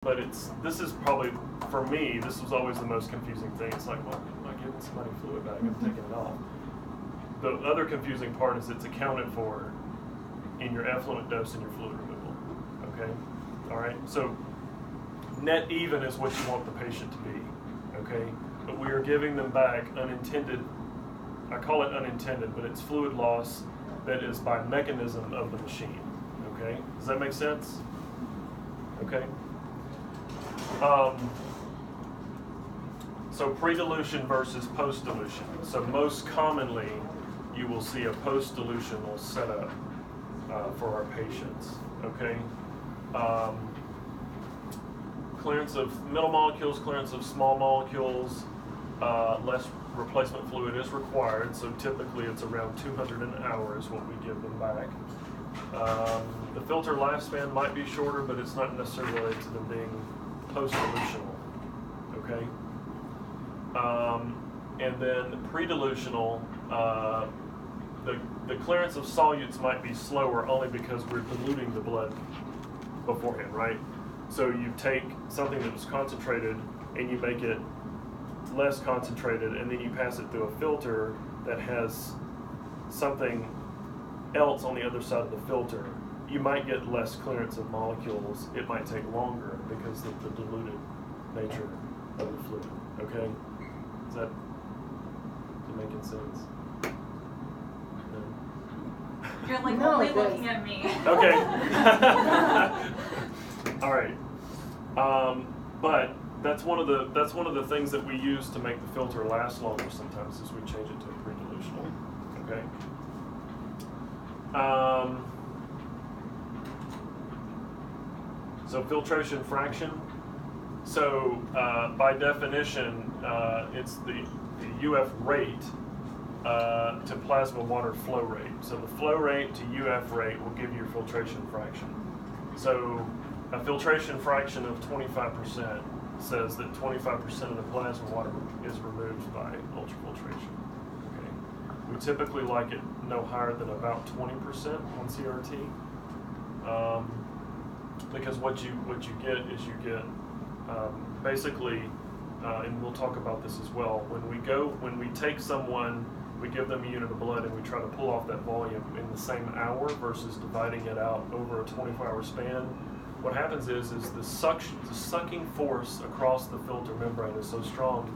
But this is probably, for me, this was always the most confusing thing. It's like, well, I'm not giving somebody fluid bag, I'm taking it off. The other confusing part is it's accounted for in your effluent dose and your fluid removal, okay? All right, so net even is what you want the patient to be, okay? But we are giving them back unintended, I call it unintended, but it's fluid loss that is by mechanism of the machine, okay? Does that make sense? Okay. So pre-dilution versus post-dilution. So most commonly, you will see a post-dilutional setup for our patients, okay? Clearance of middle molecules, clearance of small molecules, less replacement fluid is required, so typically it's around 200 an hour is what we give them back. The filter lifespan might be shorter, but it's not necessarily related to them being post-dilutional, okay? And then pre-dilutional, the clearance of solutes might be slower only because we're diluting the blood beforehand, right? So you take something that was concentrated and you make it less concentrated, and then you pass it through a filter that has something else on the other side of the filter. You might get less clearance of molecules. It might take longer because of the diluted nature of the fluid, okay? Is that making sense? No? You're like No, only looking at me. Okay. All right. But that's one of the things that we use to make the filter last longer sometimes is we change it to a pre-dilutional, okay? So filtration fraction. So by definition, it's the UF rate to plasma water flow rate. So the flow rate to UF rate will give you your filtration fraction. So a filtration fraction of 25% says that 25% of the plasma water is removed by ultrafiltration. Okay. We typically like it no higher than about 20% on CRT. Because what you get is you get basically, and we'll talk about this as well, when we take someone, we give them a unit of blood and we try to pull off that volume in the same hour versus dividing it out over a 24-hour span. What happens is the sucking force across the filter membrane is so strong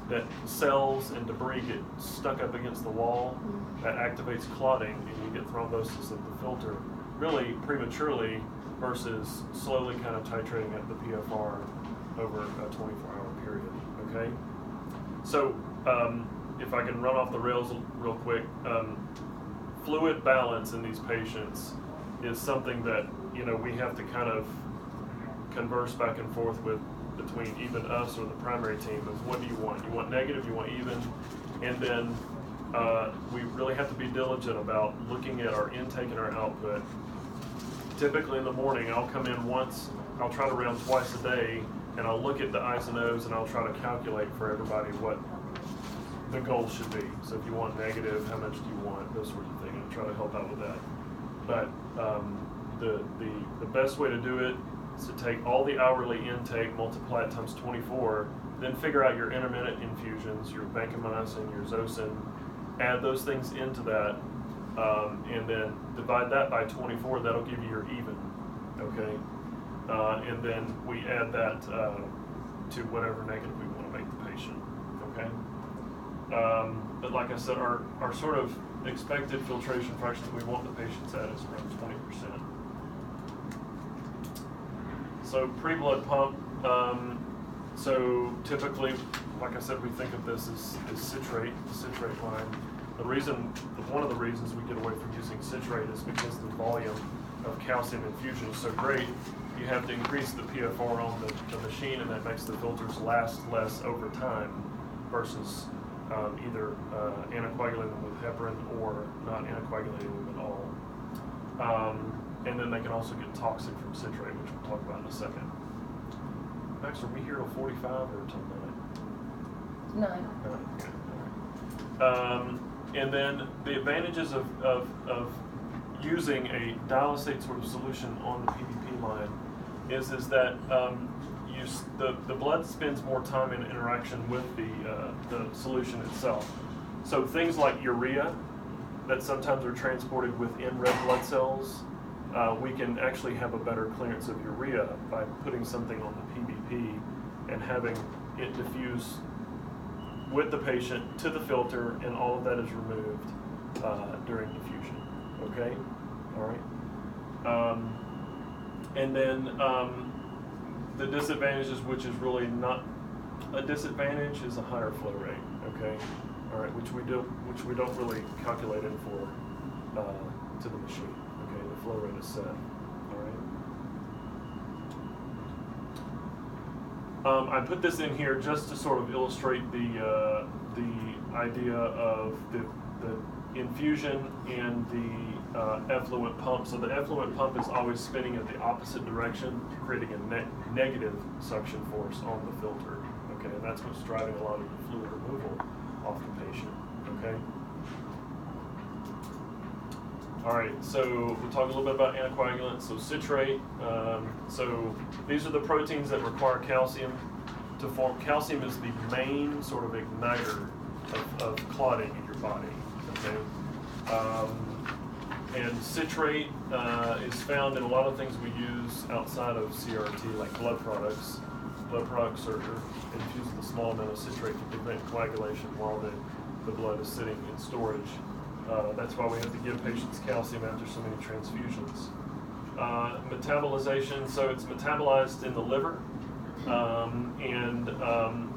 that cells and debris get stuck up against the wall. That activates clotting and you get thrombosis of the filter really prematurely versus slowly kind of titrating up the PFR over a 24-hour period, okay? So if I can run off the rails real quick, fluid balance in these patients is something that, you know, we have to kind of converse back and forth with between even us or the primary team of what do you want? You want negative, you want even, and then we really have to be diligent about looking at our intake and our output. Typically in the morning, I'll come in once, I'll try to round twice a day, and I'll look at the I's and O's and I'll try to calculate for everybody what the goal should be. So if you want negative, how much do you want, those sorts of things, and try to help out with that. But the best way to do it is to take all the hourly intake, multiply it times 24, then figure out your intermittent infusions, your vancomycin, your Zosyn, add those things into that, and then divide that by 24, that'll give you your even, okay? And then we add that to whatever negative we want to make the patient, okay? But like I said, our sort of expected filtration fraction that we want the patients at is around 20%. So pre-blood pump, so typically, like I said, we think of this as citrate, the citrate line. One of the reasons we get away from using citrate is because the volume of calcium infusion is so great, you have to increase the PFR on the machine, and that makes the filters last less over time versus either anticoagulating them with heparin or not anticoagulating them at all. And then they can also get toxic from citrate, which we'll talk about in a second. Max, are we here till 45 or till 9? 9. Okay. All right. And then the advantages of using a dialysate sort of solution on the PVP line is that the blood spends more time in interaction with the solution itself. So things like urea that sometimes are transported within red blood cells, we can actually have a better clearance of urea by putting something on the PBP and having it diffuse with the patient to the filter, and all of that is removed during diffusion. Okay, all right. And then the disadvantages, which is really not a disadvantage, is a higher flow rate. Okay, all right, which we don't really calculate in for to the machine. Okay, the flow rate is set. All right. I put this in here just to sort of illustrate the idea of the infusion and the effluent pump. So the effluent pump is always spinning at the opposite direction, creating a negative suction force on the filter. Okay, and that's what's driving a lot of the fluid removal off the patient. Okay. All right, so we'll talk a little bit about anticoagulants. So citrate. So these are the proteins that require calcium to form. Calcium is the main sort of igniter of clotting in your body. Okay. And citrate is found in a lot of things we use outside of CRRT, like blood products. Blood products are infused with a small amount of citrate to prevent coagulation while the blood is sitting in storage. That's why we have to give patients calcium after so many transfusions. Metabolization, so it's metabolized in the liver, and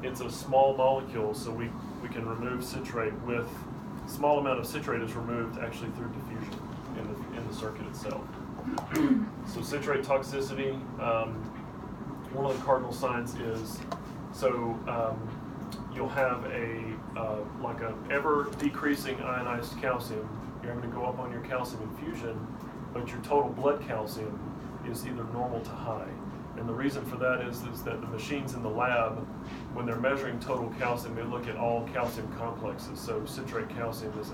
it's a small molecule, so we can remove citrate with, small amount of citrate is removed actually through diffusion in the circuit itself. So citrate toxicity, one of the cardinal signs is, so you'll have like a ever decreasing ionized calcium. You're going to go up on your calcium infusion, but your total blood calcium is either normal to high. And the reason for that is that the machines in the lab, when they're measuring total calcium, they look at all calcium complexes. So citrate calcium is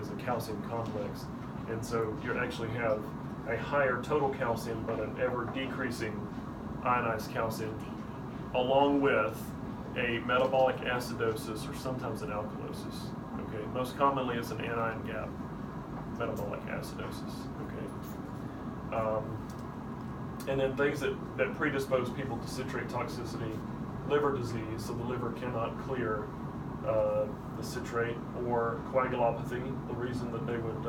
a calcium complex. And so you actually have a higher total calcium, but an ever decreasing ionized calcium, along with a metabolic acidosis or sometimes an alkalosis. Okay, most commonly it's an anion gap metabolic acidosis. Okay, and then things that predispose people to citrate toxicity: liver disease, so the liver cannot clear the citrate, or coagulopathy, the reason that they would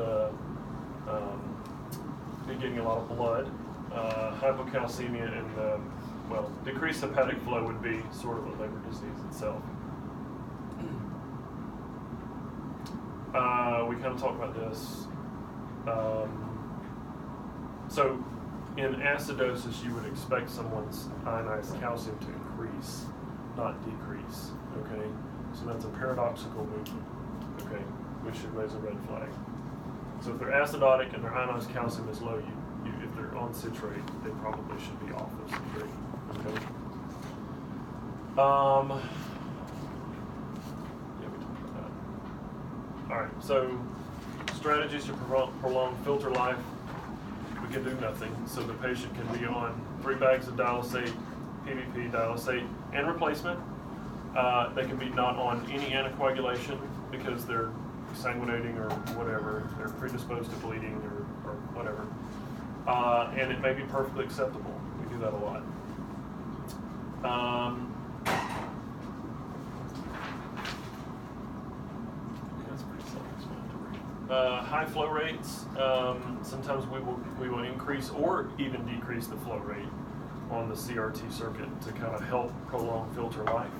be getting a lot of blood, hypocalcemia, and well, decreased hepatic flow would be sort of a liver disease itself. We kind of talked about this. So in acidosis, you would expect someone's ionized calcium to increase, not decrease. Okay, so that's a paradoxical movement. Okay, which should raise a red flag. So if they're acidotic and their ionized calcium is low, if they're on citrate, they probably should be off of citrate. Okay. Yeah, we talked about that. All right. So strategies to prolong filter life. We can do nothing. So the patient can be on 3 bags of dialysate, PVP, dialysate, and replacement. They can be not on any anticoagulation because they're sanguinating or whatever. They're predisposed to bleeding or whatever. And it may be perfectly acceptable. We do that a lot. That's pretty self-explanatory. High flow rates. Sometimes we will increase or even decrease the flow rate on the CRRT circuit to kind of help prolong filter life.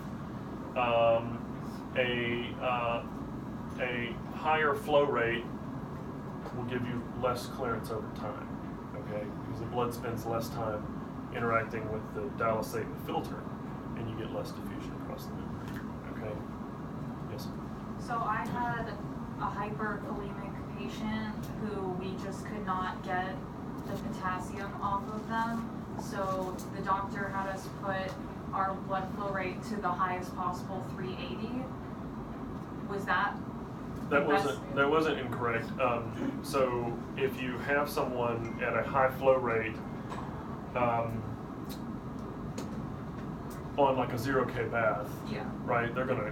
A higher flow rate will give you less clearance over time. Okay, because the blood spends less time interacting with the dialysate and the filter, and you get less diffusion across the membrane. Okay? Yes? So I had a hyperkalemic patient who we just could not get the potassium off of them. So the doctor had us put our blood flow rate to the highest possible 380. Was that? That wasn't incorrect. So if you have someone at a high flow rate, on like a 0K bath, Yeah. right? They're gonna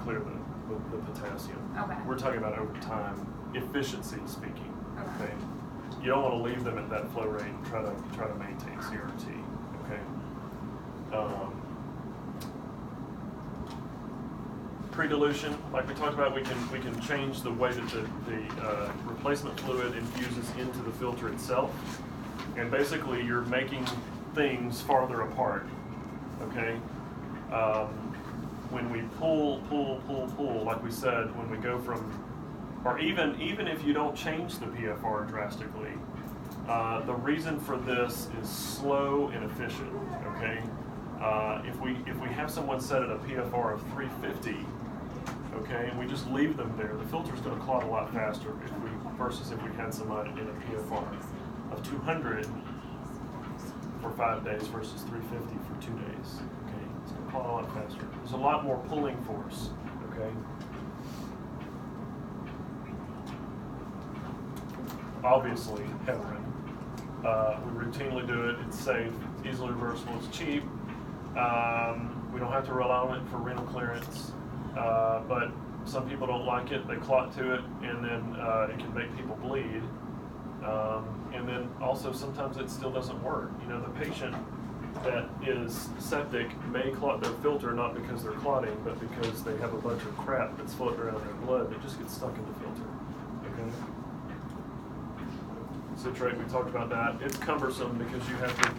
clear the potassium. Okay. We're talking about over time efficiency speaking. Okay. You don't want to leave them at that flow rate and try to maintain CRT. Okay. Pre-dilution, like we talked about, we can change the way that the replacement fluid infuses into the filter itself, and basically you're making things farther apart. Okay. When we pull, like we said, when we go from, or even if you don't change the PFR drastically, the reason for this is slow and efficient. Okay. If we have someone set at a PFR of 350. Okay, and we just leave them there, the filter's going to clot a lot faster versus if we had somebody in a PFR of 200 for 5 days versus 350 for 2 days. Okay, it's going to clot a lot faster. There's a lot more pulling force. Okay. Obviously, heparin. We routinely do it. It's safe. It's easily reversible. It's cheap. We don't have to rely on it for renal clearance. But some people don't like it, they clot to it, and then it can make people bleed. And then also sometimes it still doesn't work. You know, the patient that is septic may clot their filter not because they're clotting, but because they have a bunch of crap that's floating around their blood that just gets stuck in the filter. Okay? Citrate, we talked about that. It's cumbersome because you have to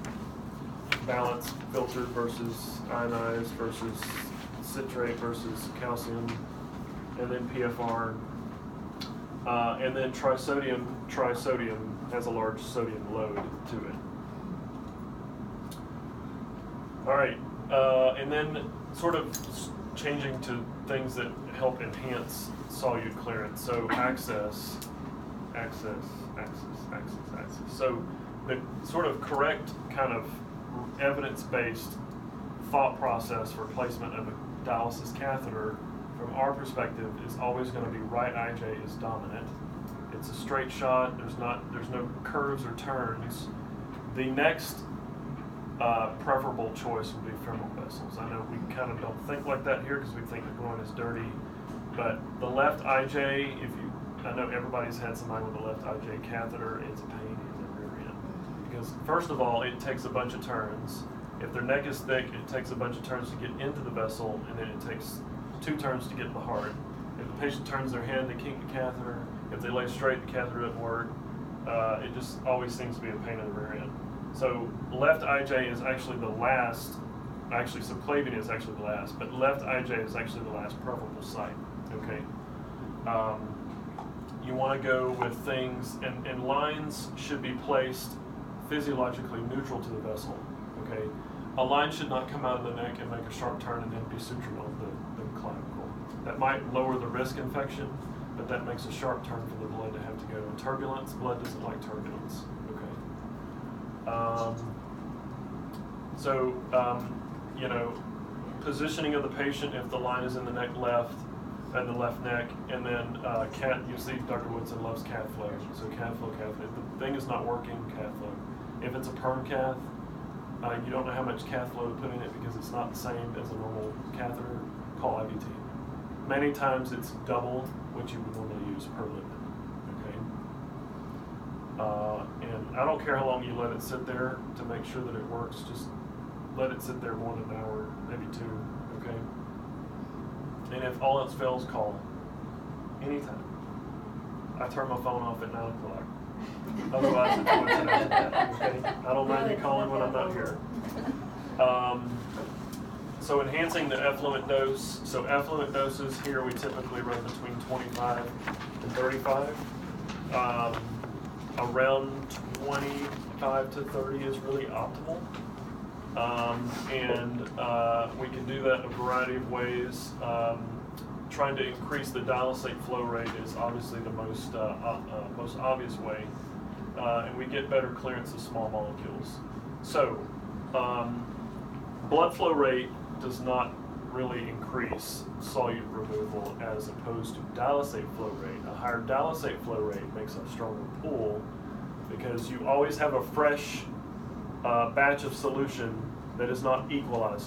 balance filtered versus ionized versus citrate versus calcium, and then PFR, and then trisodium. Trisodium has a large sodium load to it. All right, and then sort of changing to things that help enhance solute clearance. So access. So the sort of correct kind of evidence-based thought process for placement of a dialysis catheter, from our perspective, is always going to be right IJ is dominant. It's a straight shot. There's no curves or turns. The next preferable choice would be femoral vessels. I know we kind of don't think like that here because we think the groin is dirty, but the left IJ, I know everybody's had somebody with a left IJ catheter. It's a pain in the rear end because first of all, it takes a bunch of turns. If their neck is thick, it takes a bunch of turns to get into the vessel, and then it takes 2 turns to get in the heart. If the patient turns their head, they kink the catheter. If they lay straight, the catheter doesn't work. It just always seems to be a pain in the rear end. So left IJ is actually the last, actually subclavian is actually the last, but left IJ is actually the last preferable site, okay? You want to go with things, and lines should be placed physiologically neutral to the vessel, okay? A line should not come out of the neck and make a sharp turn and then be sutured on the clavicle. That might lower the risk infection, but that makes a sharp turn for the blood to have to go. And turbulence, blood doesn't like turbulence, okay? You know, positioning of the patient if the line is in the neck left, and the left neck, and then you see Dr. Woodson loves cath flow, so cath flow. If the thing is not working, cath flow. If it's a perm cath, you don't know how much cath flow to put in it because it's not the same as a normal catheter, call IVT. Many times it's double what you would normally use per lip, okay? And I don't care how long you let it sit there to make sure that it works, just let it sit there more than an hour, maybe 2, okay? And if all else fails, call. Anytime. I turn my phone off at 9 o'clock. Otherwise, it's what's in it. Okay? I don't mind you calling when I'm not here. So enhancing the effluent dose. So effluent doses here, we typically run between 25 and 35. Around 25 to 30 is really optimal. We can do that in a variety of ways. Trying to increase the dialysate flow rate is obviously the most obvious way, and we get better clearance of small molecules. So, blood flow rate does not really increase solute removal as opposed to dialysate flow rate. A higher dialysate flow rate makes a stronger pool because you always have a fresh batch of solution that is not equalized